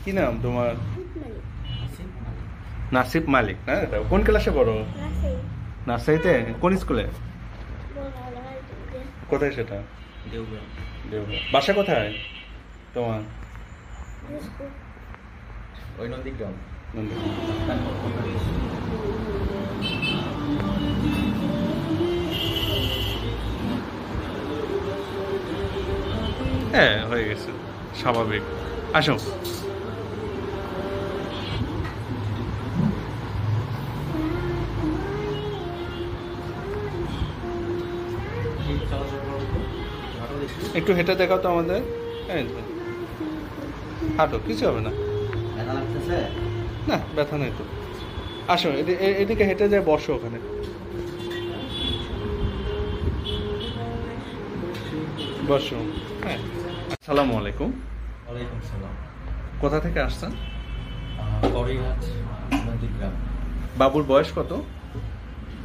কি নাম তোমার? আসিফ মালিক। নাসিব মালিক না? কোন ক্লাসে পড়ো? নার্সারিতে? কোন স্কুলে? কোথায় সেটা? দেওগ্রাম। দেওঘর। বাসা কোথায় তোমার? ওই নন্দীগ্রাম। হ্যাঁ, হয়ে গেছে, স্বাভাবিক। আসো। একটু হেঁটে দেখাও তো আমাদের। এই তো। হাঁটো, কিছু হবে না। ব্যথা লাগতেছে? না, ব্যথা নেই তো। আসো, এদিকে হেঁটে যায়, বসো ওখানে। বসো। হ্যাঁ। আসসালামু আলাইকুম। ওয়ালাইকুম সালাম। কোথা থেকে আসছেন? করিহাট, নন্দীগ্রাম। বাবুর বয়স কত?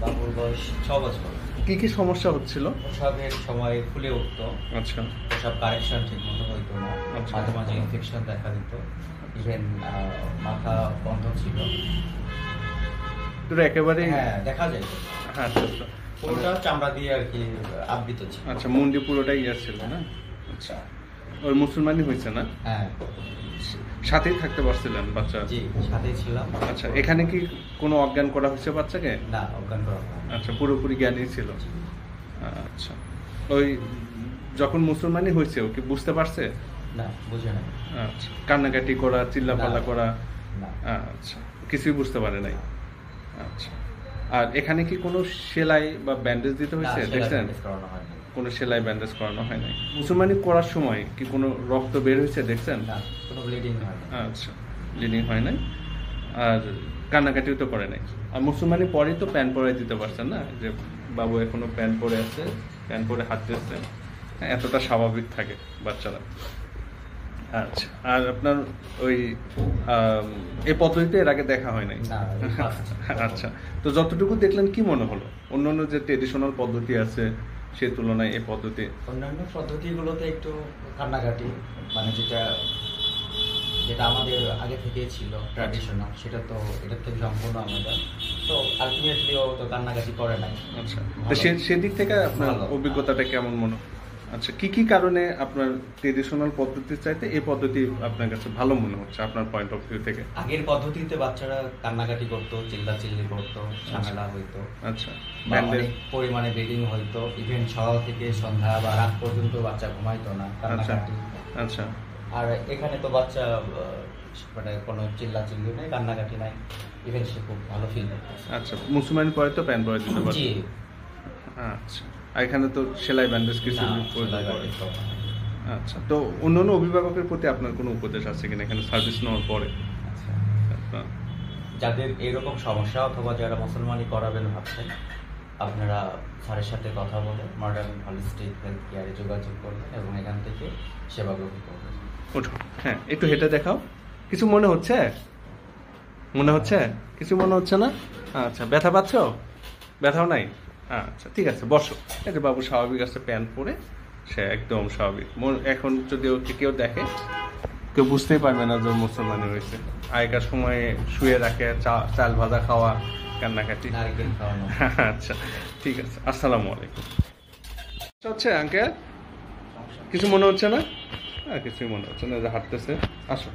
বাবুর বয়স 6 বছর। কি কি সমস্যা হচ্ছিল? প্রসাবের সময় ফুলে উঠতো, আচ্ছা। প্রসাব কারেকশন ঠিক মতো হইতো না, আচ্ছা। মাঝে মাঝে ইনফেকশন দেখা দিত, ইভেন মাথা বন্ধ ছিল। তোরা একেবারে? হ্যাঁ, দেখা যায়। হ্যাঁ, আচ্ছা আচ্ছা। পুরোটা চামড়া দিয়ে আর কি আবৃত ছিল। আচ্ছা, মুন্ডি পুরোটাই ইয়ে ছিল না? আচ্ছা। ওই মুসলমানই হয়েছে না? হ্যাঁ, সাথেই থাকতে পারছিলেন বাচ্চা? জি, সাথেই ছিলাম। আচ্ছা, এখানে কি কোনো অজ্ঞান করা হয়েছে বাচ্চাকে? না, অজ্ঞান করা হয় না। আচ্ছা, পুরোপুরি জ্ঞানই ছিল। আচ্ছা। ওই যখন মুসলমানই হয়েছে, ও কি বুঝতে পারছে? না, বুঝে না। আচ্ছা, কান্নাকাটি করা, চিল্লাপাল্লা না। করা? না। আচ্ছা, কিছুই বুঝতে পারে নাই। আচ্ছা। আর এখানে কি কোনো সেলাই বা ব্যান্ডেজ দিতে না, হয়েছে? সেলাই দেখছেন? ব্যান্ডেজ করানো হয়নি। কোনো সেলাই ব্যান্ডেজ করানো হয় নাই। মুসলমানি করার সময় কি কোনো রক্ত বের হয়েছে, দেখছেন? না, কোনো ব্লিডিং হয়নি। আচ্ছা, ব্লিডিং হয় নাই। আর কান্নাকাটিও তো করে নাই। আর মুসলমানি পরেই তো প্যান্ট পরে দিতে পারছেন না, যে বাবু এখনো প্যান্ট পরে আছে, প্যান্ট পরে হাঁটতেছে। এতটা স্বাভাবিক থাকে বাচ্চারা। আচ্ছা। আর আপনার ওই এই পদ্ধতিতে এর আগে দেখা হয় নাই? না, এই first। আচ্ছা। তো যতটুকু দেখলেন কি মনে হলো? অন্যান্য যে ট্রেডিশনাল পদ্ধতি আছে সে তুলনায় এই পদ্ধতি? অন্যান্য পদ্ধতিগুলোতে একটু কান্নাকাটি, মানে যেটা যেটা আমাদের আগে থেকেই ছিল ট্র্যাডিশনাল, সেটা তো এটার থেকে সম্পূর্ণ আলাদা। তো আলটিমেটলি ও তো কান্নাকাটি করে নাই। আচ্ছা। তো ভালো। সেদিক থেকে আপনার ভালো। অভিজ্ঞতাটা কেমন মনে হয়? আচ্ছা, কি কি কারণে আপনার ট্রেডিশনাল পদ্ধতির চাইতে এই পদ্ধতি আপনার কাছে ভালো মনে হচ্ছে আপনার পয়েন্ট অফ ভিউ থেকে? আগের পদ্ধতিতে বাচ্চারা কান্নাকাটি করতো, চিল্লাচিল্লি করতো, ঝামেলা হইতো, আচ্ছা। বা অনেক পরিমাণে ব্লিডিং হইতো, ইভেন সকাল থেকে সন্ধ্যা বা রাত পর্যন্ত বাচ্চা ঘুমাইতো না, কান্নাকাটি। আচ্ছা। আর এখানে তো বাচ্চা মানে কোনো চিল্লাচিল্লি নেই, কান্নাকাটি নাই, ইভেন সে খুব ভালো ফিল করতেছে। আচ্ছা, মুসলমানি পরে তো প্যান্ট পরে দিতে পারছে। জি। আচ্ছা। আর এখানে তো সেলাই ব্যান্ডেজ কিছু না, করে সেলাই দিতে ব্যান্ডেজ পারে। করা হয় না। আচ্ছা। তো অন্যান্য অভিভাবকের প্রতি আপনার কোনো উপদেশ আছে কিনা এখানে সার্ভিস নেওয়ার পরে? আচ্ছা। আপনার যাদের এরকম সমস্যা অথবা যারা মুসলমানি করাবেন ভাবছেন, আপনারা স্যারের সাথে কথা বলে মডার্ন হলিস্টিক হেলথ কেয়ারে যোগাযোগ করবেন এবং এখান থেকে সেবা গ্রহণ করবেন। ওঠো। হ্যাঁ, একটু হেঁটে দেখাও। কিছু মনে হচ্ছে? মনে হচ্ছে? কিছু মনে হচ্ছে না? আচ্ছা, ব্যথা পাচ্ছ? ব্যথাও নাই? আচ্ছা, ঠিক আছে, বসো। এই যে বাবু স্বাভাবিক আছে, প্যান্ট পরে সে একদম স্বাভাবিক। এখন যদি ওকে কেউ দেখে, কেউ বুঝতেই পারবে না যে ওর মুসলমানি হয়েছে। আগেকার সময়ে শুয়ে রাখে, চাল ভাজা খাওয়া, কান্নাকাটি। নারিকেল খাওয়ানো। আচ্ছা, ঠিক আছে। আসসালামু আলাইকুম। হচ্ছে আঙ্কেল, কিছু মনে হচ্ছে না? কিছুই মনে হচ্ছে না, যে হাঁটতেছে। আসো।